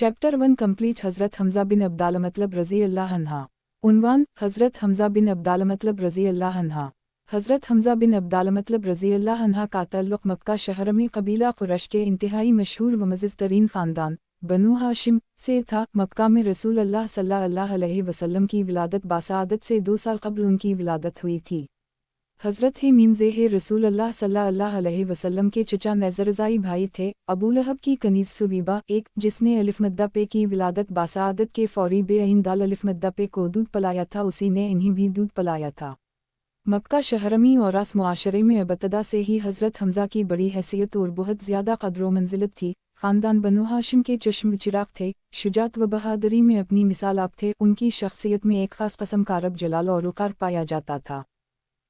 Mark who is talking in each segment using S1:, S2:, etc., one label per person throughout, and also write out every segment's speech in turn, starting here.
S1: Chapter 1 complete हज़रत हम्ज़ा बिन अब्दाल मतलब रज़ी अल्लाह अन्हा। उन्वान हज़रत हम्ज़ा बिन अब्दाल मतलब रज़ी अल्लाह अन्हा। हज़रत हम्ज़ा बिन अब्दाल मतलब रज़ी अल्लाह अन्हा का ताल्लुक़ मक्का शहर में कबीला कुरैश के इंतहाई मशहूर व मज़ीज़ तरीन ख़ानदान बनु हाशिम से था। मक्का में रसूल अल्लाह सल्लल्लाहु अलैहि वसल्लम की विलादत बासआदत से 2 साल क़ब्ल उनकी विलादत हुई थी। हज़रत ही मीमज़ेह रसूल अल्लाह सल्लल्लाहु अलैहि वसल्लम के चचा नज़रज़ाई भाई थे। अबू लहब की कनीज़ सुबीबा एक जिसने अलिफ मद्दा पे की विलादत बासआदत के फौरी बेअइन दाल अलिफ मद्दा पे को दूध पलाया था, उसी ने इन्हें भी दूध पलाया था। मक्का शहरमी और आस मुआशरे में अबतदा से ही हज़रत हम्ज़ा की बड़ी हैसियत और बहुत ज़्यादा क़द्र व मंज़िलत थी। ख़ानदान बनु हाशिम के चश्म चिराग थे, शुजात व बहादुरी में अपनी मिसाल आप थे। उनकी शख्सियत में एक ख़ास क़स्म का रब जलाल और वक़ार पाया जाता था।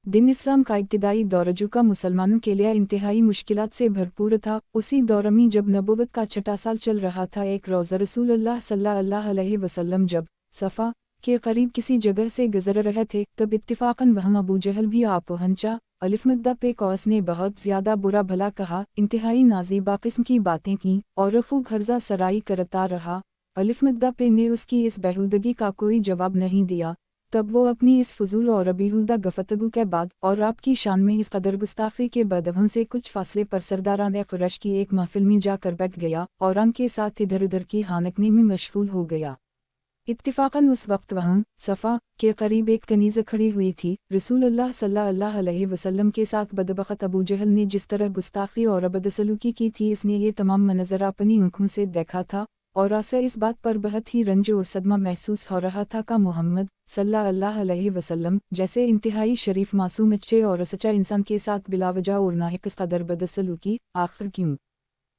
S1: दिन इस्लाम का इब्तिदाई दौर जो का मुसलमानों के लिए इंतहाई मुश्किलात से भरपूर था। उसी दौर में जब नबूवत का छठा साल चल रहा था, एक रोज़ा रसूल अल्लाह सल्लल्लाहु अलैहि वसल्लम जब सफ़ा के करीब किसी जगह से गुज़र रहे थे, तब इत्तिफ़ाक़न वहाँ अबू जहल भी आ पहुँचा। अलिफ मद्दा पे कौस ने बहुत ज़्यादा बुरा भला कहा, इंतहाई नाज़ीबा किस्म की बातें की और खूब हर्जा सराई करता रहा। अलिफ मद्दा पे ने उसकी इस बेहुदगी का कोई जवाब नहीं दिया। तब वो अपनी इस फजूल और बेहुदा गफ़तगू के बाद और आपकी शान में इस कदर गुस्ताखी के बाद से कुछ फासले पर सरदारान कुरैश की एक महफिल में जाकर बैठ गया और उनके साथ इधर उधर की हानकने में मशगूल हो गया। इत्तिफ़ाक़न उस वक्त वहाँ सफ़ा के करीब एक कनीज़ खड़ी हुई थी। रसूल अल्लाह सल्लल्लाहु अलैहि वसल्लम के साथ बदबख़त अबू जहल ने जिस तरह गुस्ताखी और बदसलूकी की थी, इसने ये तमाम मंज़र अपनी आँखों से देखा था और उसे इस बात पर बहुत ही रंज और सदमा महसूस हो रहा था कि मोहम्मद सल्लल्लाहु अलैहि वसल्लम जैसे इंतहाई शरीफ मासूम अच्छे और सच्चा इंसान के साथ बिलावजह और नाहिक़ कदर बदसलूकी आखिर क्यों।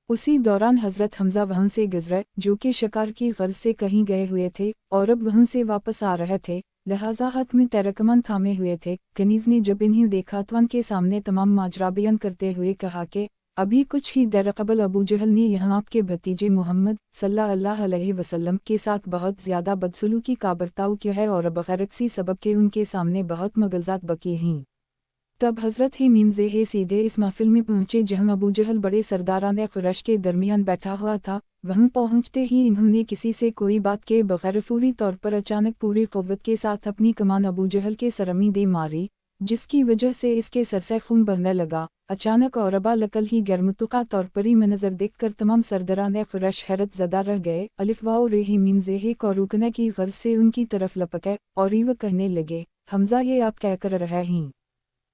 S1: उसी दौरान हज़रत हम्ज़ा वहाँ से गुज़रे, जो कि शिकार की गर्ज से कहीं गए हुए थे और अब वहाँ से वापस आ रहे थे, लिहाजा हाथ में तैरकमान थामे हुए थे। कनीज़ ने जब इन्हें देखा तो उनके सामने तमाम माजरा बयान करते हुए कहा कि अभी कुछ ही देर कबल अबू जहल ने यहाँ आपके भतीजे मोहम्मद सल्लल्लाहु अलैहि वसल्लम के साथ बहुत ज़्यादा बदसलूकी का बर्ताव किया है और बग़ैर किसी सबब के उनके सामने बहुत मग़ज़ात बकी हैं। तब हज़रत ही मीमज़ेह सीधे इस महफिल में पहुँचे जहाँ अबू जहल बड़े सरदारान कुरैश के दरमियान बैठा हुआ था। वहाँ पहुँचते ही इन्होंने किसी से कोई बात के बग़ैर फौरी तौर पर अचानक पूरी क़ुव्वत के साथ अपनी कमान अबू जहल के सर में दे मारी, जिसकी वजह से इसके सर से खून बहने लगा। अचानक और अबालकल ही गैरमुतवक्का तौर पर ही मंज़र देखकर तमाम सरदारान कुरैश हैरत ज़दा रह गए। अलिफ वाओ रे ही मीमज़ेह को रुकने की गर्ज से उनकी तरफ लपके और ये कहने लगे, हम्ज़ा ये आप क्या कर रहे हैं?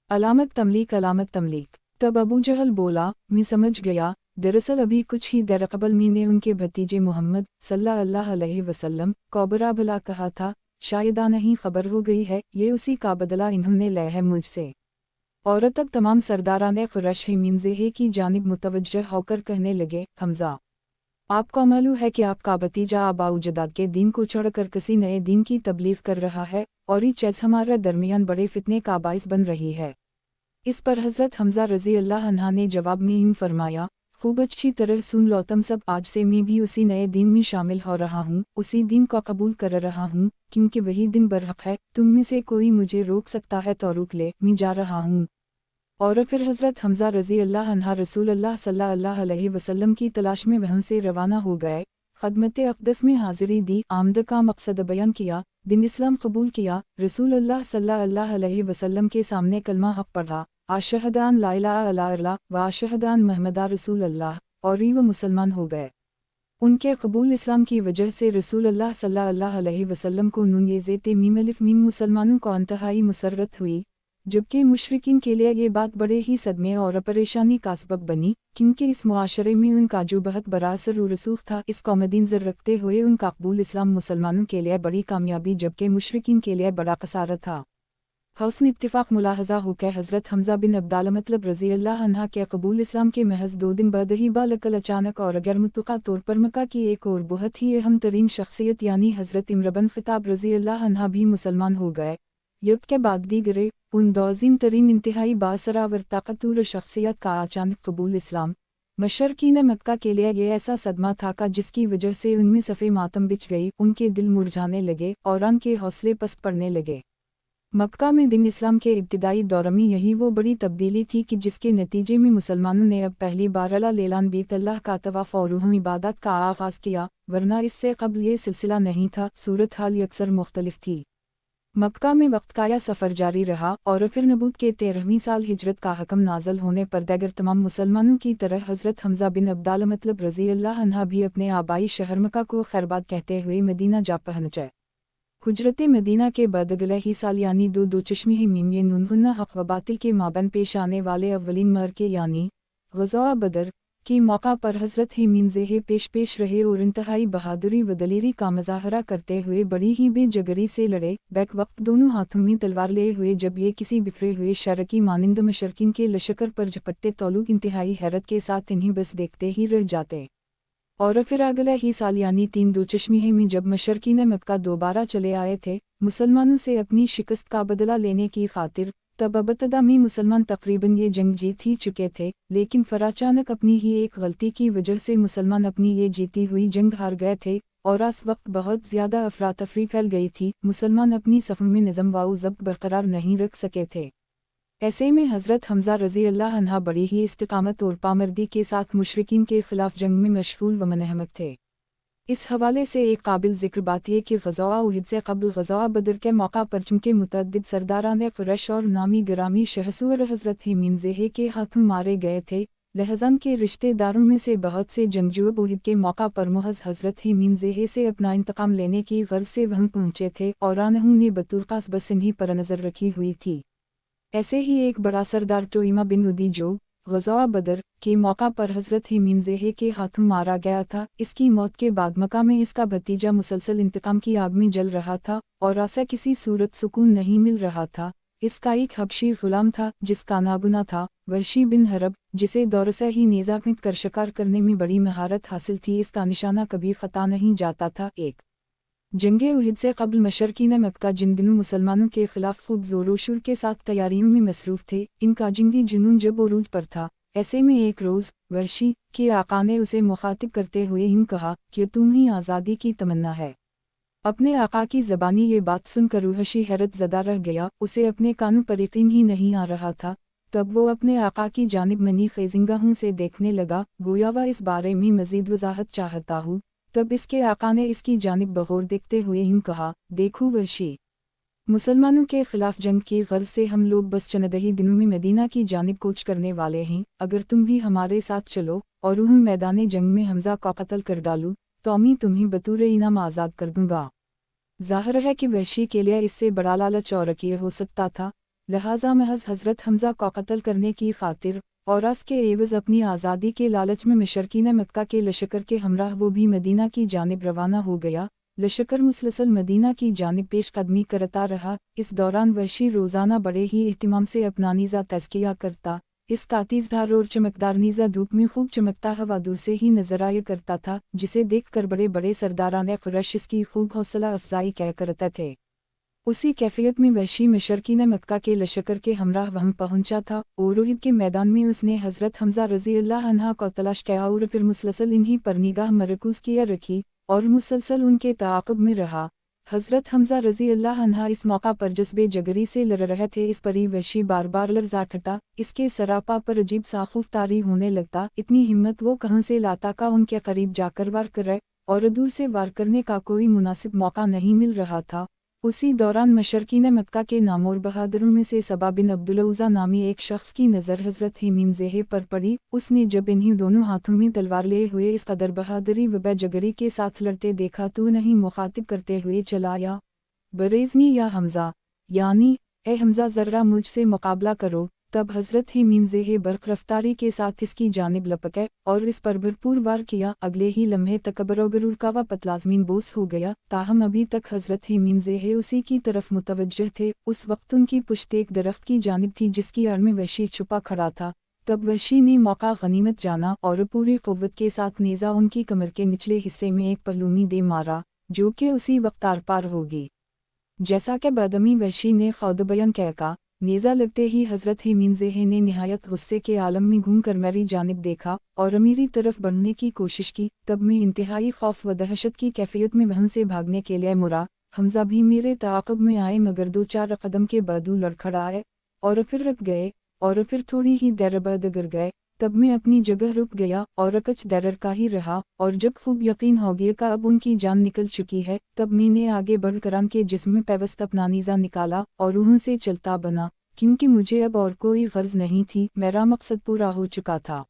S1: अलामत तमलीक अलामत तमलीक। तब अबू जहल बोला, मैं समझ गया, दरअसल अभी कुछ ही देर कबल मैंने उनके भतीजे मोहम्मद सल्लल्लाहु अलैहि वसल्लम को बुरा भला कहा था, शायद नहीं खबर हो गई है, ये उसी का बदला इन्होंने लिया है मुझसे। और तब तमाम सरदारान कुरैश मीमज़ेह की जानिब मुतवज्जह होकर कहने लगे, हम्ज़ा आपको मालूम है कि आपका भतीजा आबाउजदाद के दीन को छोड़कर किसी नए दीन की तबलीग कर रहा है और ये चीज़ हमारे दरमियान बड़े फितने का बाइस बन रही है। इस पर हज़रत हम्ज़ा रज़ी अल्लाह अन्हा ने जवाब में यूँ फरमाया, खूब अच्छी तरह सुन लो तुम सब, आज से मैं भी उसी नए दीन में शामिल हो रहा हूँ, उसी दीन को कबूल कर रहा हूँ, क्योंकि वही दिन बरहक है। तुम में से कोई मुझे रोक सकता है तो रोक ले, मैं जा रहा हूँ। और फिर हज़रत हम्ज़ा रज़ी अल्लाह अन्हा रसूल अल्लाह सल्लल्लाहु अलैहि वसल्लम की तलाश में वहाँ से रवाना हो गए। ख़दमत अक़दस में हाज़िरी दी, आमद का मकसद बयान किया, दिन इस्लाम कबूल किया, रसूल अल्लाह सल्लल्लाहु अलैहि वसल्लम के सामने कलमा हक़ पढ़ा, आशहदान ला इलाहा इल्लल्लाह व आशहदान मुहम्मदा रसूल अल्लाह, और ये वो मुसलमान हो गए। उनके कबूल इस्लाम की वजह से रसूल अल्लाह सल्लल्लाहु अलैहि वसल्लम को नून ये ज़ेत मीम अलिफ मीम मुसलमानों को इंतहाई मुसर्रत हुई, जबकि मुशरिकीन के लिए ये बात बड़े ही सदमे और परेशानी का सबब बनी, क्योंकि इस मुआशरे में उनका जो बहुत बड़ा असर और रसूख था, इसको मद्देनज़र रखते हुए उनका कबूल इस्लाम मुसलमानों के लिए बड़ी कामयाबी जबकि मुशरिकीन के लिए बड़ा खसारा था। हौसन इत्तिफ़ाक़ मुलाहज़ा हो कि हज़रत हम्ज़ा बिन अब्दाल मतलब रज़ी अल्लाह अन्हा के कबूल इस्लाम के महज 2 दिन बाद ही बालकल अचानक और गैरमुतवक्का तौर पर मक्का की एक और बहुत ही अहम तरीन शख्सियत यानी हज़रत इम्र बिन ख़त्ताब रज़ी अल्लाह अन्हा भी मुसलमान हो गए। युग के बाद दीगरे उन 2 अज़ीम तरीन इंतहाई बासरा व ताकतवर शख्सियत का अचानक कबूल इस्लाम मशरकीन मक्का के लिए ये ऐसा सदमा था का जिसकी वजह से उनमें सफ़े मातम बिछ गई, उनके दिल मुरझाने लगे और उनके हौसले पस्त पड़ने लगे। मक्का में दिन इस्लाम के इब्तिदाई दौर में यही वो बड़ी तब्दीली थी कि जिसके नतीजे में मुसलमानों ने अब पहली बार अला लेलान बीत अल्लाह का तवाफ़ और रूह इबादत का आगाज़ किया। ورنہ اس سے قبل یہ سلسلہ نہیں تھا۔ صورتحال یکسر مختلف تھی۔ مکہ میں وقت کا یہ سفر جاری رہا اور پھر نبوت کے 13ویں سال ہجرت کا حکم نازل ہونے پر دیگر تمام مسلمانوں کی طرح حضرت حمزہ بن عبدالمطلب رضی اللہ عنہ بھی اپنے آبائی شہر مکہ کو خیرباد کہتے ہوئے مدینہ جا پہنچے۔ ہجرت مدینہ کے بعد اگلے ہی سال یعنی دو چشمی میم یہ نون حق و باطل کے مابین پیش آنے والے اولین معرکے یعنی غزوہ بدر کے موقع پر حضرت میم پیش رہے اور انتہائی بہادری و دلیری کا مظاہرہ کرتے ہوئے بڑی ہی بے جگری سے لڑے۔ بیک وقت دونوں ہاتھوں میں تلوار لے ہوئے جب یہ کسی بفرے ہوئے شرکی مانند مشرکین کے لشکر پر جھپٹے تو لوگ انتہائی حیرت کے ساتھ انہیں بس دیکھتے ہی رہ جاتے۔ اور پھر اگلے ہی سال یعنی دو چشمی میں جب مشرکین مکہ دوبارہ چلے آئے تھے مسلمانوں سے اپنی شکست کا بدلہ لینے کی خاطر، تب ابتدا میں مسلمان تقریباً یہ جنگ جیت ہی چکے تھے، لیکن اچانک اپنی ہی ایک غلطی کی وجہ سے مسلمان اپنی یہ جیتی ہوئی جنگ ہار گئے تھے اور اس وقت بہت زیادہ افراتفری پھیل گئی تھی۔ مسلمان اپنی صفوں میں نظم و ضبط برقرار نہیں رکھ سکے تھے۔ ایسے میں حضرت حمزہ رضی اللہ عنہ بڑی ہی استقامت اور پامردی کے ساتھ مشرکین کے خلاف جنگ میں مشغول و منہمک تھے۔ اس حوالے سے ایک قابل ذکر بات یہ کہ غزوہ احد سے قبل غزوہ بدر کے موقع پر چونکہ متعدد سرداران قریش اور نامی گرامی شخصور حضرت میم کے ہاتھوں مارے گئے تھے، لہذا ان کے رشتہ داروں میں سے بہت سے جنگجو احد کے موقع پر محض حضرت میم سے اپنا انتقام لینے کی غرض سے وہاں پہنچے تھے اور انہوں نے بطور خاص بس انہیں پر نظر رکھی ہوئی تھی۔ ایسے ہی ایک بڑا سردار توئمہ بن ادی جو غزوہ بدر کے موقع پر حضرت میم کے ہاتھوں مارا گیا تھا، اس کی موت کے بعد مکہ میں اس کا بھتیجا مسلسل انتقام کی آگ میں جل رہا تھا اور اسے کسی صورت سکون نہیں مل رہا تھا۔ اس کا ایک حبشی غلام تھا جس کا ناگنا تھا وحشی بن حرب، جسے دور سے ہی نیزہ پھینک کر شکار کرنے میں بڑی مہارت حاصل تھی، اس کا نشانہ کبھی خطا نہیں جاتا تھا۔ ایک جنگ احد سے قبل مشرکین مکہ جن دنوں مسلمانوں کے خلاف خوب زور و شور کے ساتھ تیاریوں میں مصروف تھے، ان کا جنگی جنون جب عروج پر تھا۔ ایسے میں ایک روز وحشی کے آقا نے اسے مخاطب کرتے ہوئے یوں کہا کہ تمہیں آزادی کی تمنا ہے۔ اپنے آقا کی زبانی یہ بات سن کر وحشی حیرت زدہ رہ گیا، اسے اپنے کانوں پر یقین ہی نہیں آ رہا تھا۔ تب وہ اپنے آقا کی جانب منی خیزنگاہوں سے دیکھنے لگا، گویا وہ اس بارے میں مزید وضاحت چاہتا ہوں۔ تب اس کے آقا نے اس کی جانب بغور دیکھتے ہوئے یوں کہا، دیکھو وحشی، مسلمانوں کے خلاف جنگ کی غرض سے ہم لوگ بس چند ہی دنوں میں مدینہ کی جانب کوچ کرنے والے ہیں، اگر تم بھی ہمارے ساتھ چلو اور انہیں میدان جنگ میں حمزہ کو قتل کر ڈالو تو میں تمہیں بطور انعام آزاد کر دوں گا۔ ظاہر ہے کہ وحشی کے لیے اس سے بڑا لالچ اور کیا ہو سکتا تھا، لہٰذا محض حضرت حمزہ کو قتل کرنے کی خاطر اور اس کے عوض اپنی آزادی کے لالچ میں مشرکین مکہ کے لشکر کے ہمراہ وہ بھی مدینہ کی جانب روانہ ہو گیا۔ لشکر مسلسل مدینہ کی جانب پیش قدمی کرتا رہا۔ اس دوران وحشی روزانہ بڑے ہی اہتمام سے اپنا نیزہ تزکیہ کرتا، اس کا تیز دھار اور چمکدار نیزہ دھوپ میں خوب چمکتا ہوا دور سے ہی نظر آیا کرتا تھا، جسے دیکھ کر بڑے بڑے سرداران قریش اس کی خوب حوصلہ افزائی کیا کرتے تھے۔ اسی کیفیت میں وحشی مشرکین مکہ کے لشکر کے ہمراہ وہاں پہنچا تھا اور احد کے میدان میں اس نے حضرت حمزہ رضی اللہ عنہ کو تلاش کیا اور پھر مسلسل انہی پر نگاہ مرکوز کیا رکھی اور مسلسل ان کے تعاقب میں رہا۔ حضرت حمزہ رضی اللہ عنہ اس موقع پر جذبے جگری سے لڑ رہے تھے، اس پر ہی وحشی بار بار لرزا اٹھتا، اس کے سراپا پر عجیب سا خوف طاری ہونے لگتا، اتنی ہمت وہ کہاں سے لاتا کہ ان کے قریب جا کر وار کرے اور دور سے وار کرنے کا کوئی مناسب موقع نہیں مل رہا تھا۔ اسی دوران مشرکین مکہ کے نامور بہادروں میں سے سبا بن عبدالعزیٰ نامی ایک شخص کی نظر حضرت میم پر پڑی۔ اس نے جب انہیں دونوں ہاتھوں میں تلوار لے ہوئے اس قدر بہادری و بے جگری کے ساتھ لڑتے دیکھا تو انہیں مخاطب کرتے ہوئے چلایا، بریزنی یا حمزہ، یعنی اے حمزہ ذرا مجھ سے مقابلہ کرو۔ تب حضرت میم برق رفتاری کے ساتھ اس کی جانب لپکے اور اس پر بھرپور وار کیا۔ اگلے ہی لمحے تکبر و غرور کا وہ پتلازمین بوس ہو گیا، تاہم ابھی تک حضرت میم اسی کی طرف متوجہ تھے۔ اس وقت ان کی پشت ایک درخت کی جانب تھی جس کی اڑ میں وحشی چھپا کھڑا تھا۔ تب وحشی نے موقع غنیمت جانا اور پوری قوت کے ساتھ نیزہ ان کی کمر کے نچلے حصے میں ایک پہلو میں دے مارا، جو کہ اسی وقت آر پار ہوگی۔ جیسا کہ بعدمی وحشی نے خود بیان کیا، نیزہ لگتے ہی حضرت میم نے نہایت غصے کے عالم میں گھوم کر میری جانب دیکھا اور میری طرف بڑھنے کی کوشش کی۔ تب میں انتہائی خوف و دہشت کی کیفیت میں وہاں سے بھاگنے کے لیے مڑا، حمزہ بھی میرے تعاقب میں آئے مگر دو چار قدم کے بعد لڑکھڑائے اور پھر رک گئے اور پھر تھوڑی ہی دیر بعد گر گئے۔ तब मैं अपनी जगह रुक गया और कुछ देर का ही रहा, और जब खूब यकीन हो गया कि अब उनकी जान निकल चुकी है, तब मैंने आगे बढ़कर के जिस्म में पैवस्त अपना नीज़ा निकाला और उनसे चलता बना, क्योंकि मुझे अब और कोई गर्ज नहीं थी, मेरा मकसद पूरा हो चुका था।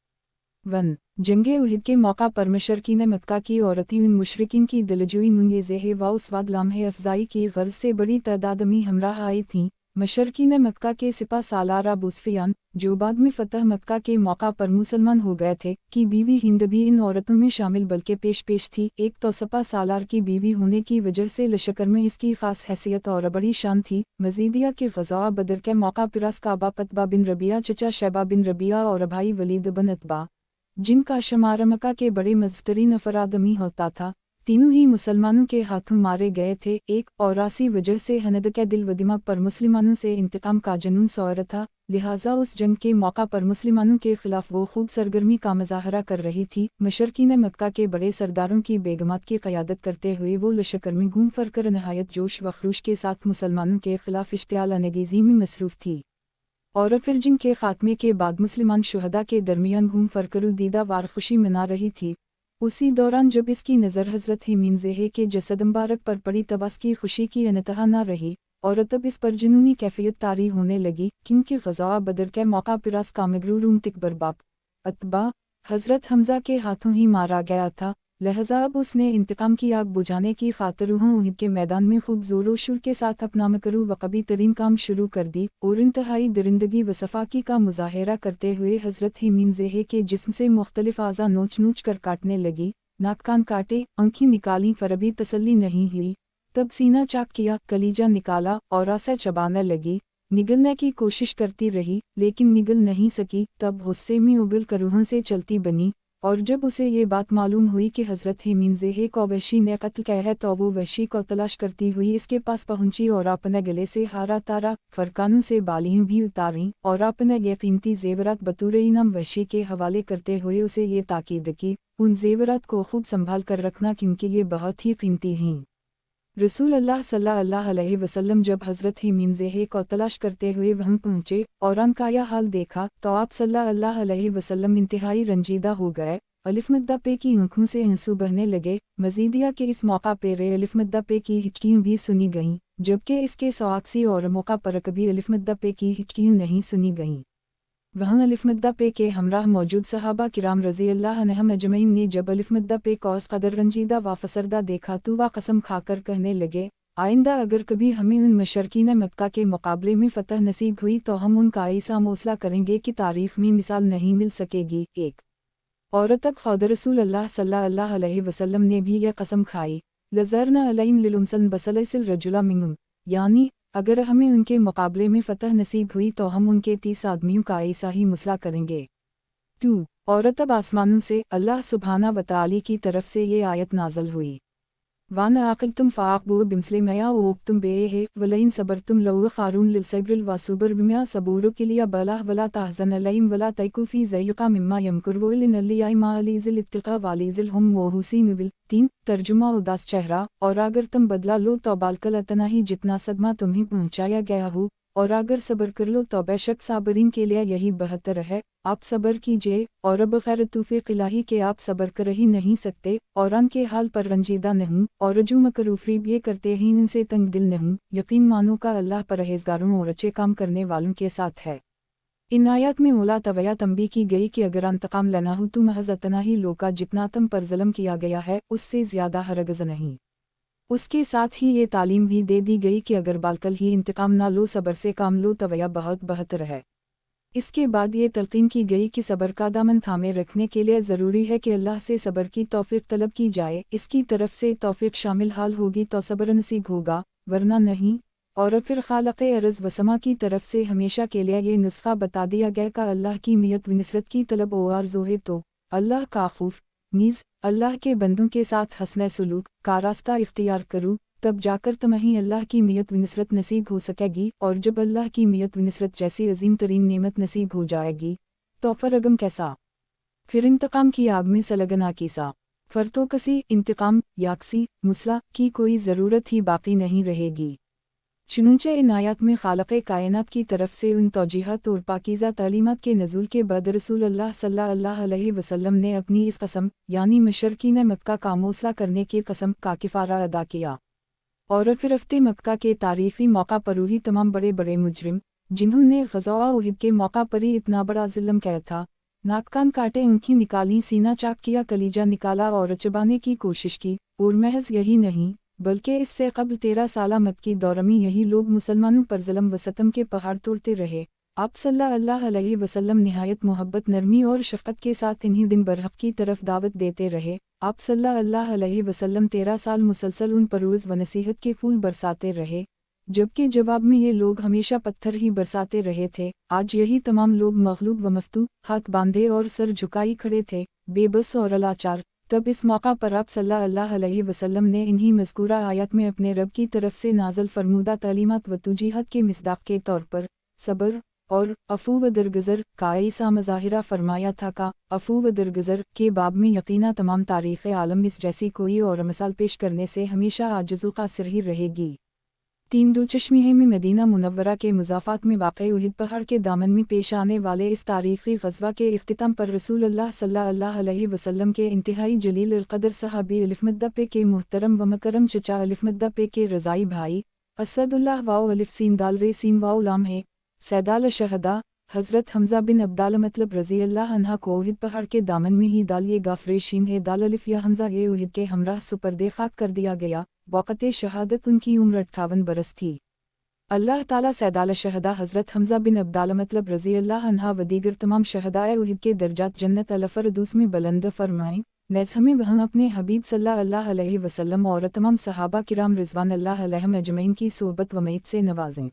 S1: 1. जंगे उहद के मौका पर मुशरिकीन मक्का की औरतें उन मुशरिकीन की दिलजोई मुंगेज़े व उस वक्त लम्हे अफजाई की गर्ज से बड़ी तादाद में हमराह आई थीं। मुशरिकीन मक्का के सिपा सालार अबू सुफियान, जो बाद में फ़तह मक्का के मौका पर मुसलमान हो गए थे, की बीवी हिंद भी इन औरतों में शामिल बल्कि पेश थी। एक तो सिपा सालार की बीवी होने की वजह से लश्कर में इसकी खास हैसियत और बड़ी शान थी। मजीदिया के ग़ज़वा बदर के मौका पर असकाबा पतबा बिन रबिया, चचा शैबा बिन रबिया और भाई वलीद बिन अतबा, जिनका शुमार मक्का के बड़े मज़तरीन अफराद में होता था, तीनों ही मुसलमानों के हाथों मारे गए थे। एक और आसी वजह से हनद के दिल व दिमाग पर मुसलमानों से इंतकाम का जुनून सवार था, लिहाजा उस जंग के मौका पर मुसलमानों के खिलाफ वो खूब सरगर्मी का मुजाहरा कर रही थी। मुशरिकीन मक्का के बड़े सरदारों की बेगमात की क़यादत करते हुए वो लश्कर में घूम फिर कर नहायत जोश व खरूश के साथ मुसलमानों के खिलाफ इश्तियाल अंगेज़ी में मसरूफ़ थी। और फिर जंग के खात्मे के बाद मुसलमान शुहदा के दरमियान घूम फिर कर दीदा वार खुशी मना रही थी। उसी दौरान जब इसकी नज़र हज़रत हिमीमज़ेह के जसद मुबारक पर पड़ी तब इसकी खुशी की इंतहा न रही, और तब इस पर जुनूनी कैफियत तारी होने लगी, क्योंकि ग़ज़वा बदर के मौका पर इसका मगरूर तिकबर बाप अतबा हज़रत हमज़ा के हाथों ही मारा गया था। लिहाजा अब उसने इंतकाम की आग बुझाने की खातिर उहद के मैदान में खूब ज़ोर शोर के साथ अपना मकरू व कबी तरीन काम शुरू कर दी, और इंतहाई दरिंदगी व सफाकी का मुजाहरा करते हुए हज़रत हिमीमज़ेह के जिस्म से मुख्तलिफ आज़ा नोच नोच कर काटने लगी। नाक कान काटे, आँखें निकाली, पर अभी तसल्ली नहीं हुई। तब सीना चाक किया, कलीजा निकाला और आसे चबाने लगी। निगलने की कोशिश करती रही, लेकिन निगल नहीं सकी। तब गुस्से में उगल कर रूहों से चलती बनी, और जब उसे ये बात मालूम हुई कि हज़रत हिमीमज़ेह को वहशी ने कत्ल किया है, तो वो वहशी को तलाश करती हुई इसके पास पहुंची और अपने गले से हारा तारा, फरकानों से बालियां भी उतारीं, और अपने ये कीमती ज़ेवरात बतौर इनाम वहशी के हवाले करते हुए उसे ये ताकीद की, उन ज़ेवरात को खूब संभाल कर रखना, क्योंकि ये बहुत ही कीमती हैं। रसूल अल्लाह सल्लल्लाहु अलैहि वसल्लम जब हज़रत हिमीमज़ेह को तलाश करते हुए वहाँ पहुँचे और उनका यह हाल देखा, तो आप सल्लल्लाहु अलैहि वसल्लम इंतहाई रंजीदा हो गए। अलिफ मद्दा पे की आँखों से आंसू बहने लगे। मजीदिया के इस मौका पर अलिफ मद्दा पे की हिचकियाँ भी सुनी गईं, जबकि इसके सवाक्सी और मौका पर कभी अलिफ मद्दा पे की हिचकियाँ नहीं सुनी गईं। वहाँ अलिफ मद्दा पे के हमराह मौजूद सहाबा किराम रज़ी अल्लाह अन्हुम अजमईन ने जब अलिफ मद्दा पे को इस कदर रंजीदा व फसरदा देखा तो वह कसम खाकर कहने लगे, आइंदा अगर कभी हमें उन मुशरिकीन मक्का के मुकाबले में फ़तह नसीब हुई तो हम उनका ऐसा मौसला करेंगे कि तारीफ़ में मिसाल नहीं मिल सकेगी। एक और तब खुद रसूल अल्लाह सल्लल्लाहु अलैहि वसल्लम ने भी यह कसम खाई, लज़रना अलैहिम लिलुमसन बसलसिल रजुला मिन्हुम, यानी अगर हमें उनके मुकाबले में फ़तह नसीब हुई तो हम उनके 30 आदमियों का ऐसा ही मुसला करेंगे। 2 और तब आसमानों से अल्लाह सुब्हाना व तआला की तरफ से ये आयत नाज़िल हुई, वान आक़िलतुम फ़ाक़बू बिमस्ले मया वोक़तुम बेहे वलइन सबरतुम लव ख़ारून लिलसब्रिल वसुबर बिमा सबूरु किलिया बलाह वला तहज़न अलैहिम वला तैकुफ़ी ज़यक़ा मिम्मा यमकुरून अल्लिया मा अलीज़िल इत्तिक़ा वालीज़िल हम वहुसीन विल। 3 तर्जुमा उदास चेहरा, और अगर तुम बदला लो तो बालकल अतना ही जितना सदमा तुम्हें पहुँचाया गया हो, और अगर सब्र कर लो तो बेशक साबरीन के लिए यही बेहतर है। आप सब्र कीजिए, और अब खैर तौफ़ीक़ इलाही के आप सब्र कर ही नहीं सकते, और उनके हाल पर रंजीदा नहीं, और जो मकरूफ़रीब ये करते हैं इनसे तंग दिल नहीं। यकीन मानो का अल्लाह परहेज़गारों और अच्छे काम करने वालों के साथ है। इन आयत में मुला तवया तंबी की गई कि अगर इंतकाम लेना हो तो महज इतना ही लो का जितना तुम पर ज़ुल्म किया गया है, उससे ज़्यादा हरगिज़ नहीं। उसके साथ ही ये तालीम भी दे दी गई कि अगर बालकल ही इंतकाम ना लो, सब्र से काम लो, तवया बहुत बेहतर है। इसके बाद ये तलक़ीन की गई कि सब्र का दामन थामे रखने के लिए ज़रूरी है कि अल्लाह से सब्र की तौफ़ीक़ तलब की जाए। इसकी तरफ से तौफ़ीक़ शामिल हाल होगी तो सब्र नसीब होगा, वरना नहीं। और फिर खालिक़े अर्ज़ व समा की तरफ से हमेशा के लिए ये नुस्ख़ा बता दिया गया कि अल्लाह की मियत व नुसरत की तलब और आरज़ू है तो अल्लाह का खौफ, नीज़ अल्लाह के बंदों के साथ हस्न सलूक का रास्ता इख्तियार करूँ, तब जाकर तुम्हें अल्लाह की मियत व नुसरत नसीब हो सकेगी। और जब अल्लाह की मियत व नुसरत जैसी अजीम तरीन नेमत नसीब हो जाएगी तो फरगम कैसा, फिर इंतकाम की आग में सलगना कीसा, फरतो कसी इंतकाम याकसी मुसला की कोई ज़रूरत ही बाकी नहीं रहेगी। चुनूंचे इन आयत में खालक़े कायनात की तरफ से उन तौजीहात और पाकीज़ा तालीमात के नज़ूल के बाद रसूल अल्लाह सल्लल्लाहु अलैहि वसल्लम ने अपनी इस कसम यानी मुशरिकीन मक्का का मौसला करने की कसम का किफ़ारा अदा किया। और फिर फ़तह मक्का के तारीफ़ी मौका पर वही तमाम बड़े बड़े मुजरिम जिन्होंने ग़ज़वा उहद के मौका पर ही इतना बड़ा ज़ुल्म किया था, नाक कान काटे, आँखें निकाली, सीना चाक किया, कलीजा निकाला और चबाने की कोशिश की। और महज यही नहीं बल्कि इससे क़ब्ल 13 साल मक्की दौर में यही लोग मुसलमानों पर ज़ुल्म व सितम के पहाड़ तोड़ते रहे। आप सल्लल्लाहु अलैहि वसल्लम निहायत मोहब्बत, नरमी और शफ़क़त के साथ इन्हीं दिन बरहक़ की तरफ दावत देते रहे। आप सल्लल्लाहु अलैहि वसल्लम 13 साल मुसलसल उन पर रोज़ व नसीहत के फूल बरसाते रहे, जबकि जवाब में ये लोग हमेशा पत्थर ही बरसाते रहे थे। आज यही तमाम लोग मग़लूब व मफ़तूह, हाथ बांधे और सर झुकाई खड़े थे, बेबस और लाचार। तब इस मौका पर आप सल्लल्लाहु अलैहि वसल्लम ने इन्हीं मज़कूरा आयत में अपने रब की तरफ से नाज़िल फरमूदा तालीमात व तौजीहात के मिस्दाक़ के तौर पर सब्र और अफ़ू व दरगुज़र का ऐसा मुज़ाहिरा फरमाया था का अफ़ू व दरगुज़र के बाब में यकीना तमाम तारीख़ आलम इस जैसी कोई और मिसाल पेश करने से हमेशा आजिज़ क़ासिर ही रहेगी। 3 दो चश्मे में मदीना मुनव्वरा के मुज़ाफ़ात में वाक़े उहद पहाड़ के दामन में पेश आने वाले इस तारीख़ी ग़ज़वा के इख्तिताम पर रसूल अल्लाह सल्लल्लाहु अलैहि वसल्लम के इंतहाई जलील अल-क़द्र सहाबी अलिफ़ मद्दा पे के मुहतरम व मकरम चचा अलिफ़ मद्दा पे के रज़ाई भाई असदुल्लाह वाओ अलिफ़ सीन दाल रे सीन वाओ लाम है सैदाल शहदा हज़रत हम्ज़ा बिन अब्दाल मतलब रज़ी अल्लाह अन्हा को उहद पहाड़ के दामन में ही दाल ये गाफ़रे शीन है दाल अलिफ़ या हम्ज़ा ये उहद के हमराह सुपर्दे ख़ाक कर दिया गया। वक़्त शहादत उनकी उम्र 58 बरस थी। अल्लाह ताला सैदाल शहदा हज़रत हम्ज़ा बिन अब्दाल मतलब रज़ी अल्लाह अन्हा व दीगर तमाम शहदाए उहद के दर्जात जन्नत अल-फ़रदौस में बुलंद फरमाएं। नेज़ हमें वह अपने हबीब सल्लल्लाहु अलैहि वसल्लम और तमाम सहाबा किराम रिज़वानुल्लाह अलैहिम अजमईन की सोहबत व मईत से नवाजें।